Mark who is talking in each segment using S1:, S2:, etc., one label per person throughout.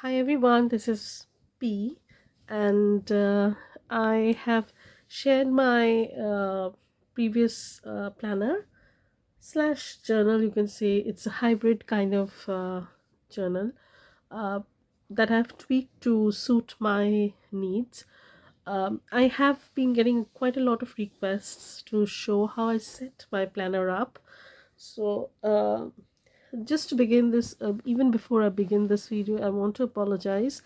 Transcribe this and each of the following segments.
S1: Hi everyone, this is P, and I have shared my previous planner slash journal. You can say it's a hybrid kind of journal uh, that I've tweaked to suit my needs. I have been getting quite a lot of requests to show how I set my planner up. So, just to begin this, even before I begin this video, I want to apologize.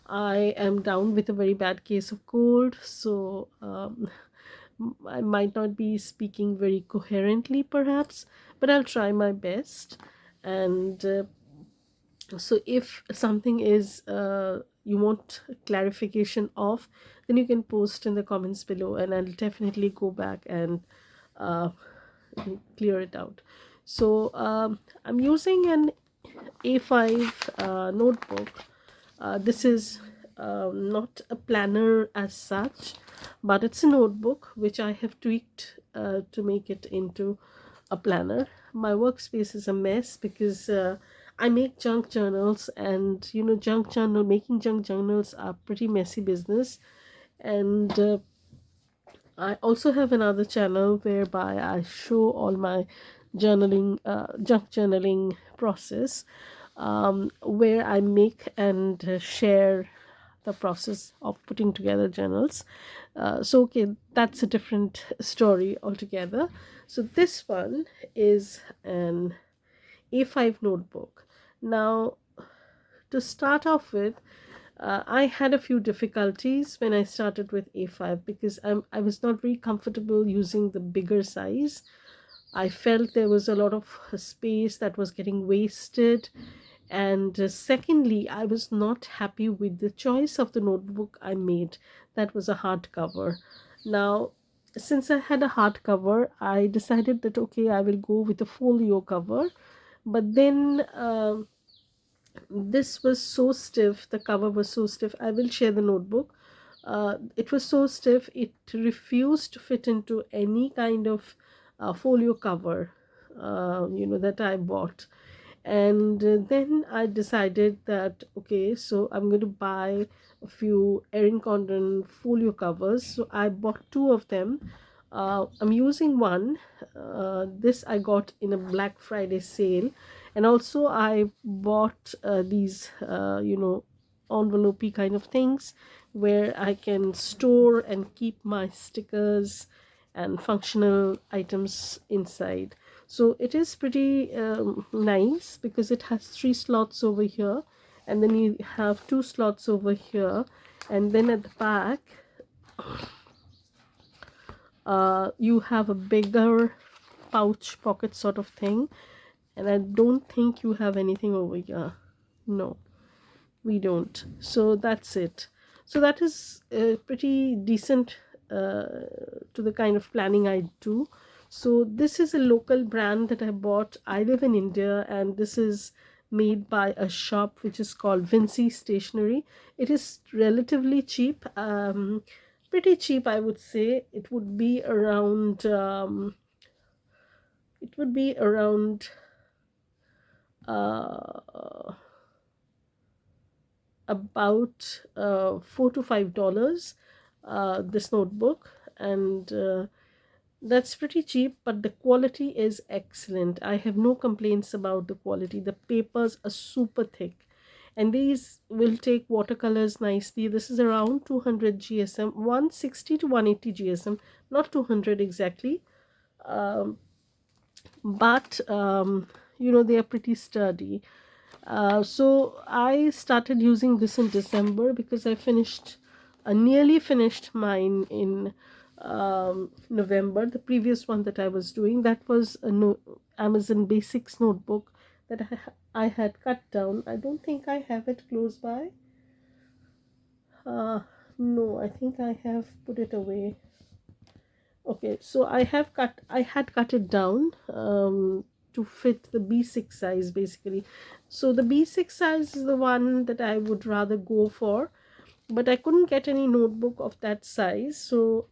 S1: I am down with a very bad case of cold, so I might not be speaking very coherently, perhaps, but I'll try my best. And so, if something is you want clarification of, then you can post in the comments below, and I'll definitely go back and uh, clear it out. So I'm using an A5 notebook. This is not a planner as such, but it's a notebook which I have tweaked to make it into a planner. My workspace is a mess because I make junk journals, and making junk journals are pretty messy business. And I also have another channel whereby I show all my junk journaling process, where I make and share the process of putting together journals. Okay, that's a different story altogether. So this one is an A5 notebook. Now, to start off with, I had a few difficulties when I started with A5 because I was not very comfortable using the bigger size. I felt there was a lot of space that was getting wasted. And secondly, I was not happy with the choice of the notebook I made. That was a hardcover. Now, since I had a hardcover, I decided that okay, I will go with a folio cover. But then this was so stiff, the cover was so stiff. I will share the notebook. It was so stiff, it refused to fit into any kind of folio cover that I bought. And then I decided that okay, so I'm going to buy a few Erin Condren folio covers. So I bought two of them. I'm using one. This I got in a Black Friday sale, and also I bought these envelope kind of things where I can store and keep my stickers and functional items inside. So it is pretty nice because it has three slots over here, and then you have two slots over here, and then at the back you have a bigger pouch pocket sort of thing. And I don't think you have anything over here. No, we don't. So that's it. So that is pretty decent to the kind of planning I do. So this is a local brand that I bought. I live in India, and this is made by a shop which is called Vinci Stationery. It is relatively cheap, pretty cheap, I would say. It would be around uh, about $4 to $5, this notebook. And that's pretty cheap, but the quality is excellent. I have no complaints about the quality. The papers are super thick, and these will take watercolors nicely. This is around 200 GSM, 160 to 180 GSM, not 200 exactly. um, but they are pretty sturdy. So I started using this in December because I nearly finished mine in November. The previous one that I was doing, that was a Amazon Basics notebook that I had cut down. I don't think I have it close by. No, I think I have put it away. Okay, so I had cut it down to fit the B6 size basically. So the B6 size is the one that I would rather go for, but I couldn't get any notebook of that size. So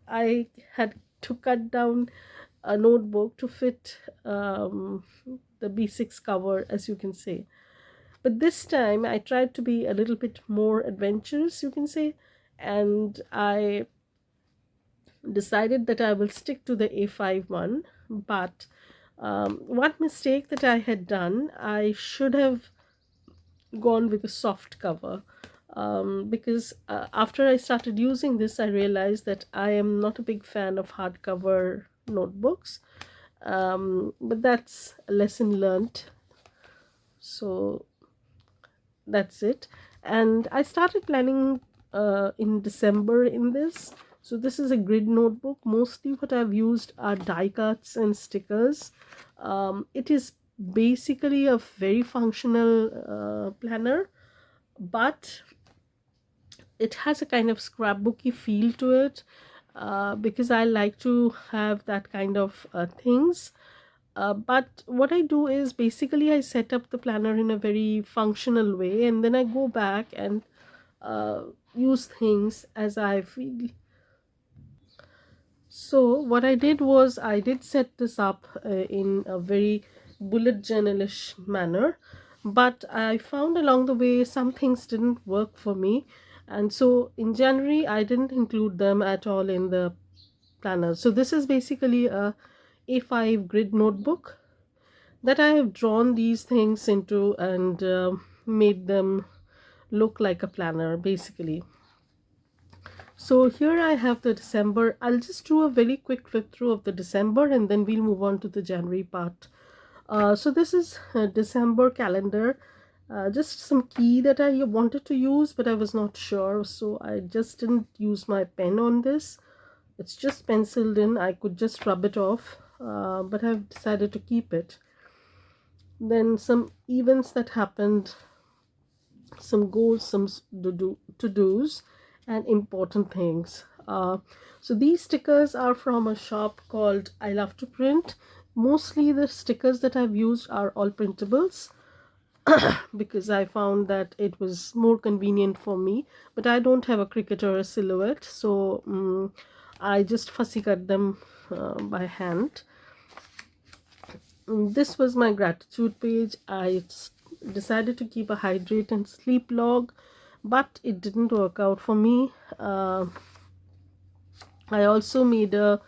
S1: I had to cut down a notebook to fit the B6 cover, as you can say. But this time I tried to be a little bit more adventurous, you can say, and I decided that I will stick to the A5 one. But one mistake that I had done, I should have gone with a soft cover, because after I started using this, I realized that I am not a big fan of hardcover notebooks. But that's a lesson learned. So that's it. And I started planning in December in this. So this is a grid notebook. Mostly what I've used are die cuts and stickers. It is basically a very functional planner, but it has a kind of scrapbooky feel to it, because I like to have that kind of things. But what I do is basically I set up the planner in a very functional way, and then I go back and uh, use things as I feel. So what I did was I did set this up in a very bullet journalish manner, but I found along the way some things didn't work for me, and so in January I didn't include them at all in the planner. So this is basically a A5 grid notebook that I have drawn these things into and made them look like a planner basically. So here I have the December. I'll just do a very quick flip through of the December and then we'll move on to the January part. So this is a December calendar. Just some key that I wanted to use, but I was not sure, so I just didn't use my pen on this. It's just penciled in. I could just rub it off, but I've decided to keep it. Then some events that happened, some goals, some to-dos, and important things. So these stickers are from a shop called I Love to Print. Mostly the stickers that I've used are all printables, because I found that it was more convenient for me. But I don't have a Cricut or a Silhouette, so I just fussy cut them by hand. This was my gratitude page. I decided to keep a hydrate and sleep log, but it didn't work out for me. I also made a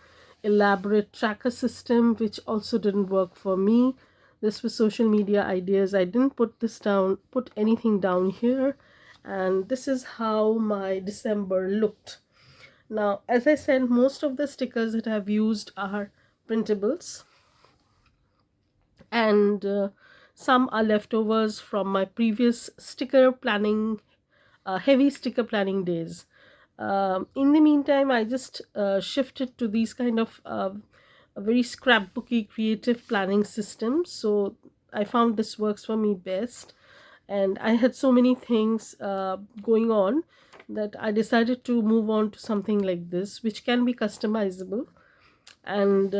S1: elaborate tracker system, which also didn't work for me. This was social media ideas. I didn't put anything down here, and this is how my December looked. Now, as I said, most of the stickers that I've used are printables, and some are leftovers from my previous sticker planning, heavy sticker planning days. In the meantime, I just shifted to these kind of a very scrapbooky creative planning system. So I found this works for me best, and I had so many things going on that I decided to move on to something like this, which can be customizable, and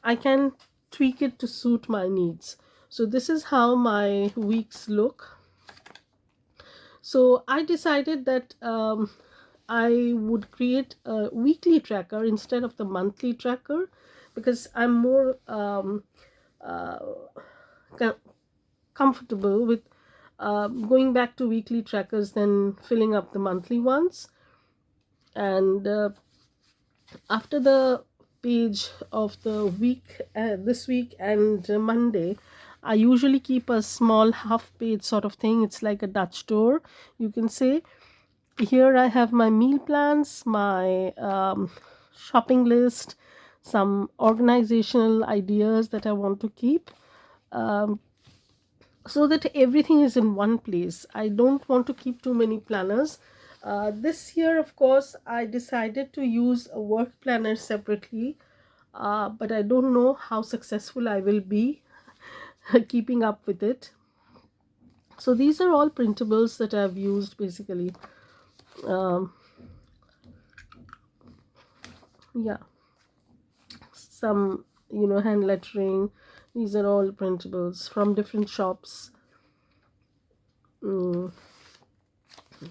S1: I can tweak it to suit my needs. So this is how my weeks look. So I decided that I would create a weekly tracker instead of the monthly tracker, because I'm more uh, comfortable with going back to weekly trackers than filling up the monthly ones. And after the page of the week, this week and Monday, I usually keep a small half page sort of thing. It's like a Dutch door, you can say. Here I have my meal plans, my shopping list, some organizational ideas that I want to keep, um, so that everything is in one place. I don't want to keep too many planners. This year, of course, I decided to use a work planner separately, but I don't know how successful I will be keeping up with it. So these are all printables that I've used basically. Um, yeah, some hand lettering. These are all printables from different shops.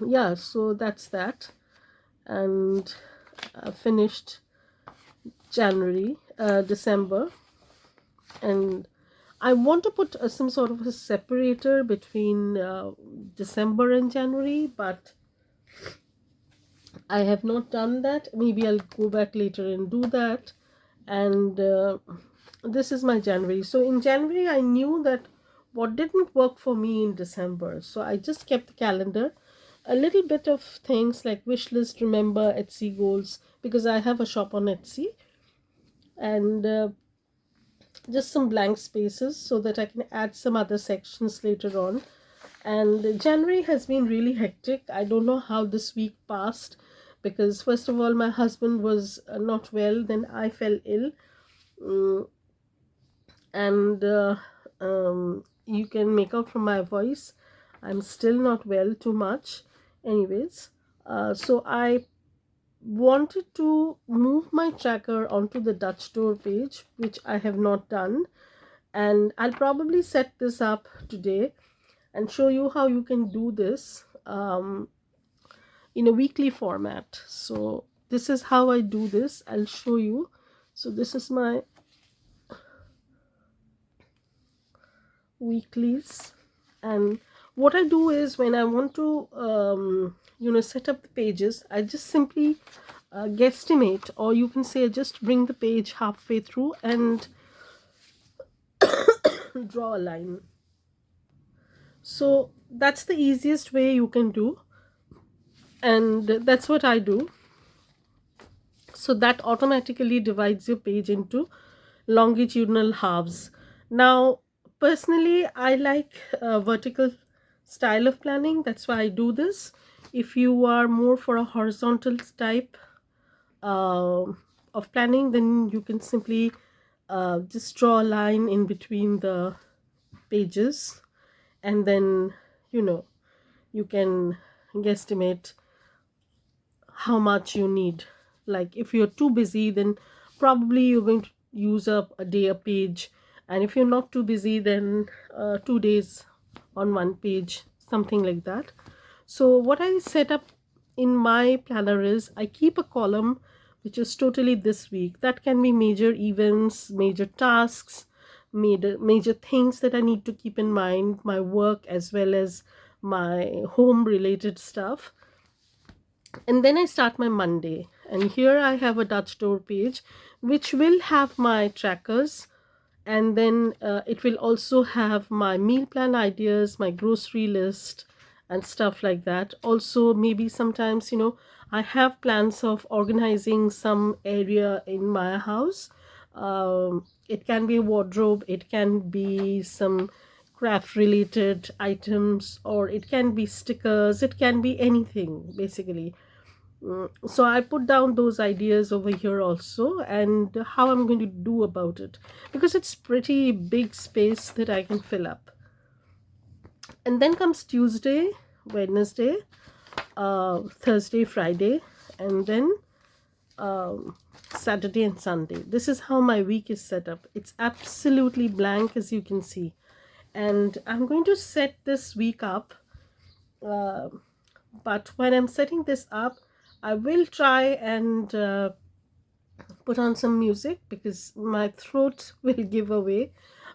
S1: Yeah, so that's that. And I finished December, and I want to put some sort of a separator between December and January, but I have not done that. Maybe I'll go back later and do that. And this is my January. So in January, I knew that what didn't work for me in December. So I just kept the calendar, a little bit of things like wish list, remember, Etsy goals, because I have a shop on Etsy, and just some blank spaces so that I can add some other sections later on. And January has been really hectic. I don't know how this week passed, because first of all, my husband was not well, then I fell ill. Mm, and you can make out from my voice, I'm still not well too much. Anyways, so I wanted to move my tracker onto the Dutch door page, which I have not done, and I'll probably set this up today and show you how you can do this in a weekly format. So this is how I do this. I'll show you. So this is my weeklies, and what I do is when I want to set up the pages, I just simply guesstimate, or you can say just bring the page halfway through and draw a line. So that's the easiest way you can do, and that's what I do. So that automatically divides your page into longitudinal halves. Now, personally, I like vertical style of planning. That's why I do this. If you are more for a horizontal type uh, of planning, then you can simply just draw a line in between the pages, and then you can guesstimate how much you need. Like if you're too busy, then probably you're going to use up a day a page, and if you're not too busy, then 2 days on one page, something like that. So what I set up in my planner is I keep a column which is totally this week. That can be major events, major tasks, major things that I need to keep in mind, my work as well as my home related stuff. And then I start my Monday, and here I have a Dutch door page which will have my trackers, and then it will also have my meal plan ideas, my grocery list, and stuff like that. Also, maybe sometimes I have plans of organizing some area in my house. It can be a wardrobe, it can be some craft related items, or it can be stickers, it can be anything basically. So I put down those ideas over here also, and how I'm going to do about it, because it's pretty big space that I can fill up. And then comes Tuesday, Wednesday, Thursday, Friday, and then Saturday and Sunday. This is how my week is set up. It's absolutely blank, as you can see. And I'm going to set this week up, but when I'm setting this up, I will try and put on some music, because my throat will give away.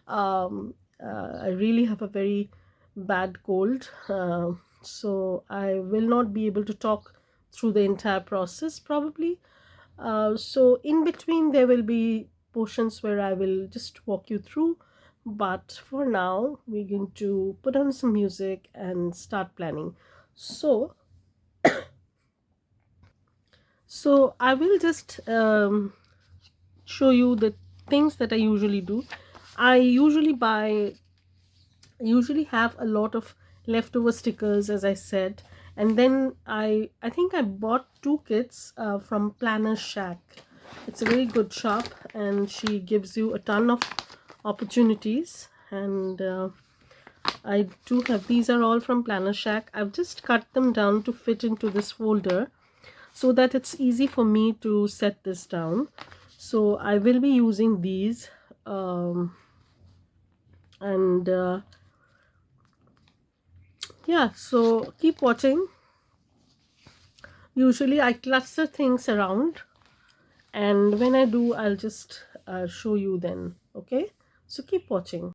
S1: I really have a very bad cold, so I will not be able to talk through the entire process probably. So in between there will be portions where I will just walk you through, but for now we're going to put on some music and start planning. So I will just show you the things that I usually do. I usually have a lot of leftover stickers, as I said, and then I think I bought 2 kits from Planner Shack. It's a very good shop, and she gives you a ton of opportunities, and I do have, these are all from Planner Shack. I've just cut them down to fit into this folder so that it's easy for me to set this down. So I will be using these, and yeah, so keep watching. Usually I cluster things around, and when I do, I'll just show you then. Okay, so keep watching.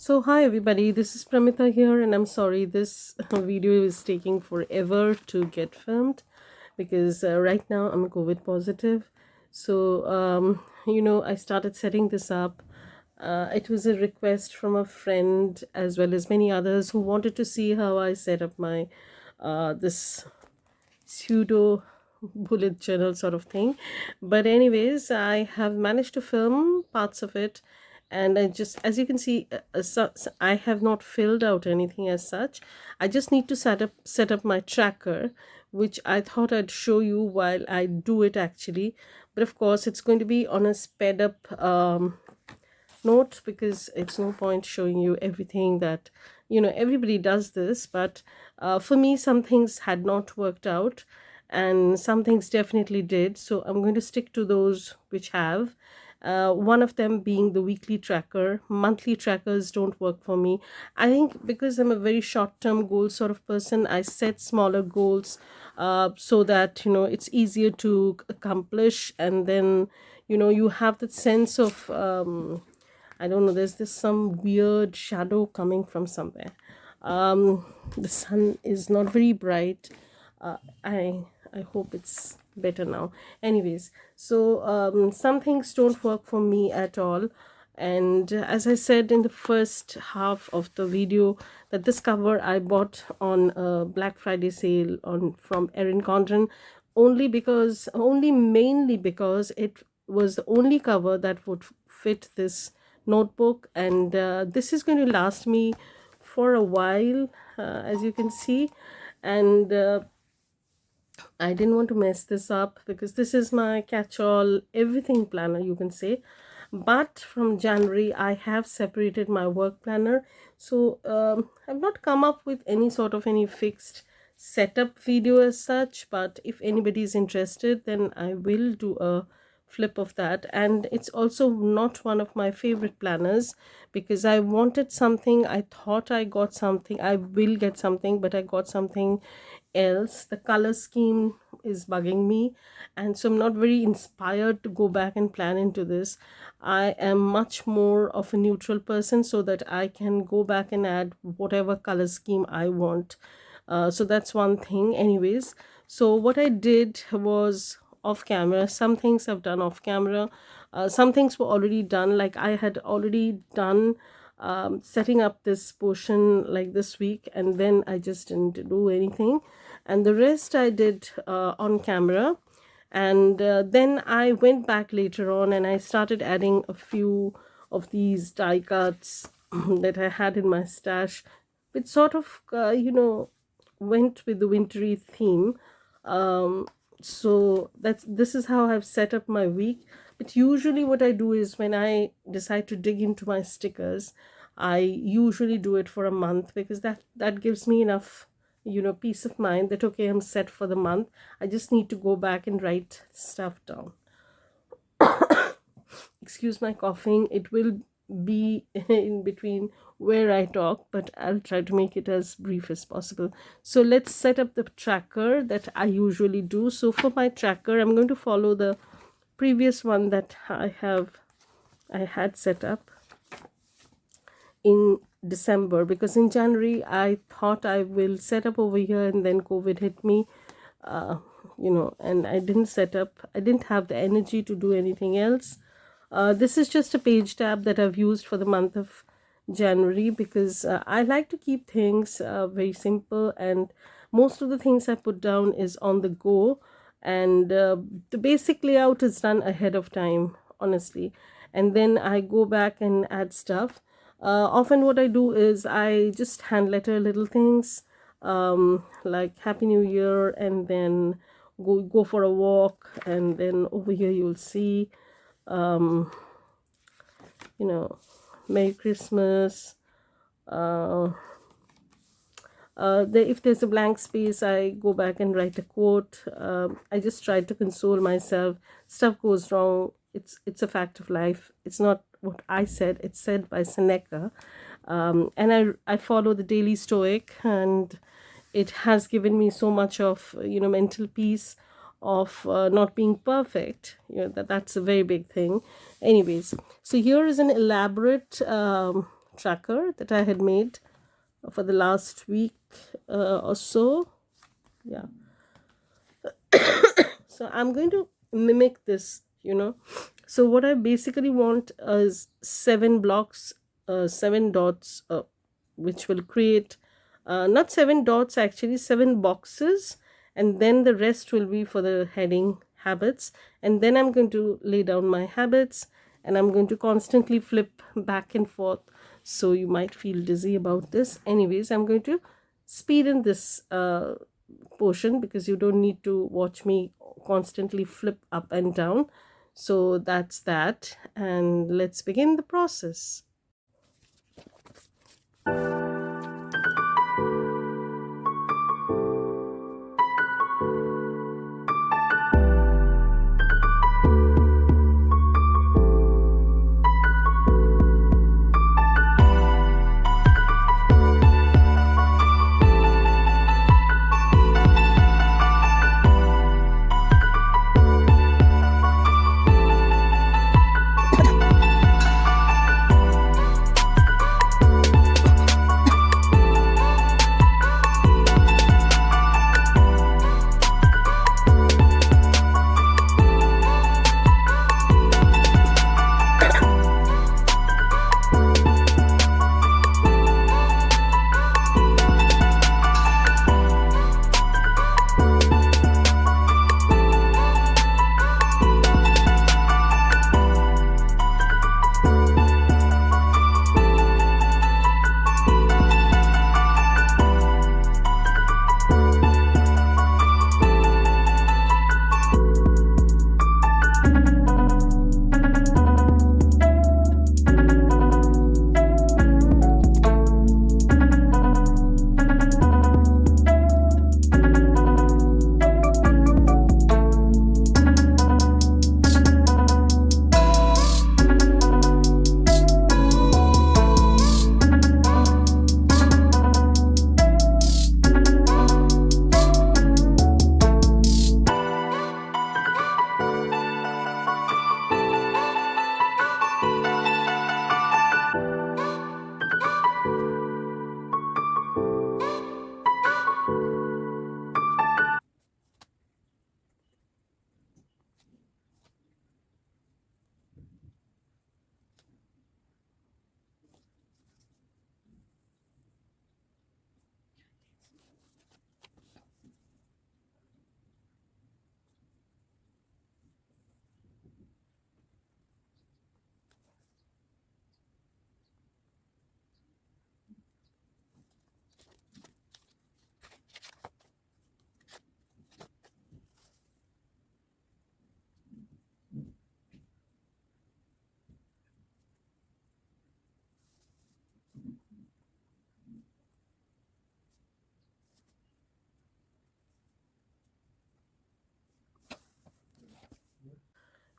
S1: So, hi everybody, this is Pramita here, and I'm sorry this video is taking forever to get filmed because right now I'm COVID positive. So, I started setting this up. It was a request from a friend as well as many others who wanted to see how I set up my this pseudo bullet journal sort of thing. But anyways, I have managed to film parts of it, and I just, as you can see, I have not filled out anything as such. I just need to set up my tracker, which I thought I'd show you while I do it actually. But of course it's going to be on a sped up note, because it's no point showing you everything that everybody does this. But for me, some things had not worked out and some things definitely did, so I'm going to stick to those which have. One of them being the weekly tracker. Monthly trackers don't work for me. I think because I'm a very short-term goal sort of person, I set smaller goals so that it's easier to accomplish, and then you have that sense of I don't know, there's this some weird shadow coming from somewhere. The sun is not very bright. Uh, I I hope it's better now. Anyways, so some things don't work for me at all. And as I said in the first half of the video, that this cover I bought on a Black Friday sale on from Erin Condren, only mainly because it was the only cover that would fit this notebook, and this is going to last me for a while, as you can see. And I didn't want to mess this up because this is my catch-all everything planner, you can say. But from January I have separated my work planner. So I've not come up with any fixed setup video as such, but if anybody is interested, then I will do a flip of that. And it's also not one of my favorite planners, because I wanted something, I thought I got something, I will get something, but I got something else. The color scheme is bugging me, and so I'm not very inspired to go back and plan into this. I am much more of a neutral person, so that I can go back and add whatever color scheme I want. So that's one thing. Anyways, so what I did was off camera. Some things I've done off camera. Some things were already done, like I had already done setting up this portion like this week, and then I just didn't do anything, and the rest I did on camera. And then I went back later on and I started adding a few of these die cuts that I had in my stash, which sort of went with the wintry theme. um, so this is how I've set up my week. But usually what I do is, when I decide to dig into my stickers, I usually do it for a month, because that gives me enough peace of mind that okay, I'm set for the month. I just need to go back and write stuff down. Excuse my coughing, it will be in between where I talk, but I'll try to make it as brief as possible. So let's set up the tracker that I usually do. So for my tracker, I'm going to follow the previous one that I had set up in December, because in January I thought I will set up over here, and then COVID hit me, and I didn't have the energy to do anything else. This is just a page tab that I've used for the month of January, because I like to keep things very simple, and most of the things I put down is on the go, and the basic layout is done ahead of time, honestly, and then I go back and add stuff. Often what I do is I just hand letter little things, like Happy New Year, and then go for a walk, and then over here you'll see Merry Christmas, if there's a blank space, I go back and write a quote. I just try to console myself. Stuff goes wrong. It's a fact of life. It's not what I said. It's said by Seneca. And I follow the Daily Stoic, and it has given me so much of mental peace of not being perfect. That's a very big thing. Anyways, so here is an elaborate tracker that I had made for the last week or so. Yeah. So I'm going to mimic this. So what I basically want is 7 blocks, 7 dots, which will create not 7 dots, actually 7 boxes, and then the rest will be for the heading habits. And then I'm going to lay down my habits, and I'm going to constantly flip back and forth, so you might feel dizzy about this. Anyways, I'm going to speed in this portion because you don't need to watch me constantly flip up and down. So that's that, and let's begin the process.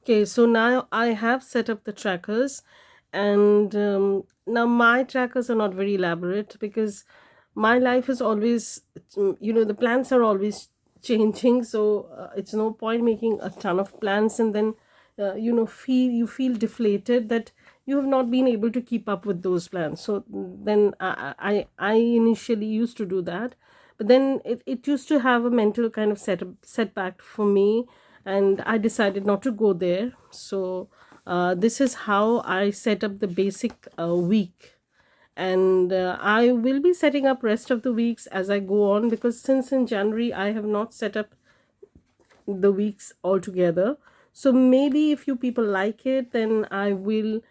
S1: Okay, so now I have set up the trackers, and now my trackers are not very elaborate because my life is always, the plans are always changing. So it's no point making a ton of plans and then, feel deflated that you have not been able to keep up with those plans. So then I initially used to do that, but then it used to have a mental kind of setback for me, and I decided not to go there. So this is how I set up the basic week, and I will be setting up rest of the weeks as I go on, because since in January I have not set up the weeks altogether. So maybe if you people like it, then I will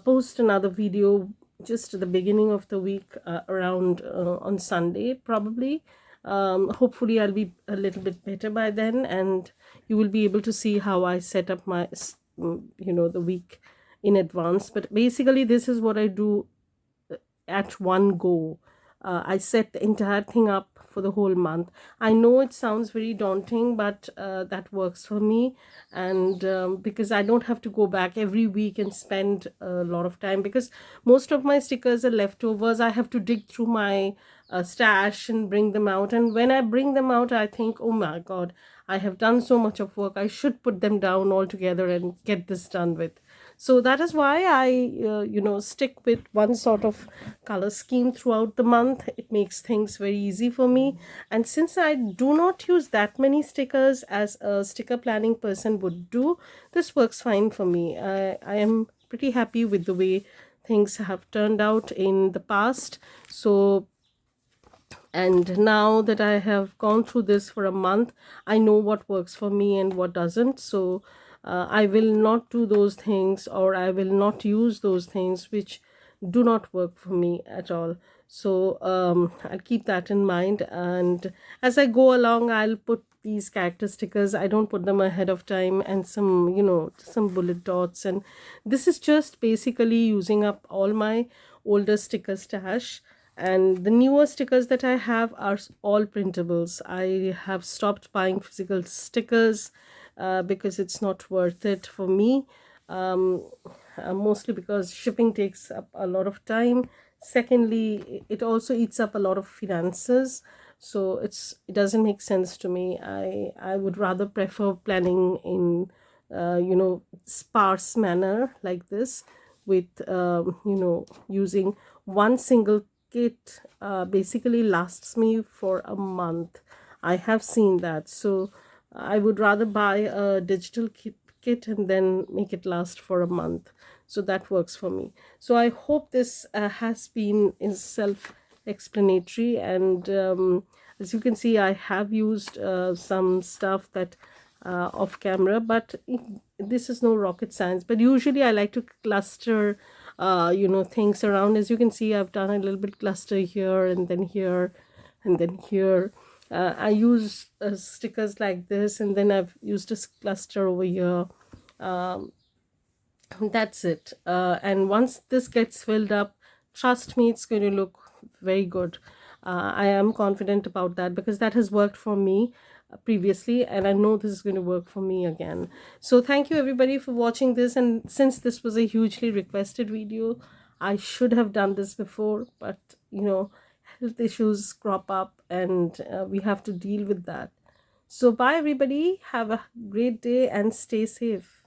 S1: post another video just at the beginning of the week, around on Sunday probably. Hopefully I'll be a little bit better by then, and you will be able to see how I set up my the week in advance. But basically this is what I do at one go. I set the entire thing up for the whole month. I know it sounds very daunting, but that works for me. And because I don't have to go back every week and spend a lot of time, because most of my stickers are leftovers. I have to dig through my stash and bring them out. And when I bring them out, I think, oh my God, I have done so much of work. I should put them down altogether and get this done with. So that is why I stick with one sort of color scheme throughout the month. It makes things very easy for me. And since I do not use that many stickers as a sticker planning person would do, this works fine for me. I am pretty happy with the way things have turned out in the past. So, and now that I have gone through this for a month, I know what works for me and what doesn't. So I will not do those things, or I will not use those things which do not work for me at all. So I'll keep that in mind, and as I go along, I'll put these character stickers. I don't put them ahead of time, and some bullet dots. And this is just basically using up all my older sticker stash. And the newer stickers that I have are all printables. I have stopped buying physical stickers because it's not worth it for me. um, Mostly because shipping takes up a lot of time. Secondly, it also eats up a lot of finances, so it doesn't make sense to me. I would rather prefer planning in sparse manner like this, with using one single kit basically lasts me for a month. I have seen that. So I would rather buy a digital kit and then make it last for a month. So that works for me. So I hope this has been self-explanatory. And as you can see, I have used some stuff that off camera, but this is no rocket science. But usually I like to cluster things around. As you can see, I've done a little bit cluster here and then here and then here. I use stickers like this, and then I've used a cluster over here. That's it. And once this gets filled up, trust me, it's going to look very good. I am confident about that because that has worked for me previously, and I know this is going to work for me again. So thank you everybody for watching this. And since this was a hugely requested video, I should have done this before, but health issues crop up, and we have to deal with that. So bye everybody, have a great day and stay safe.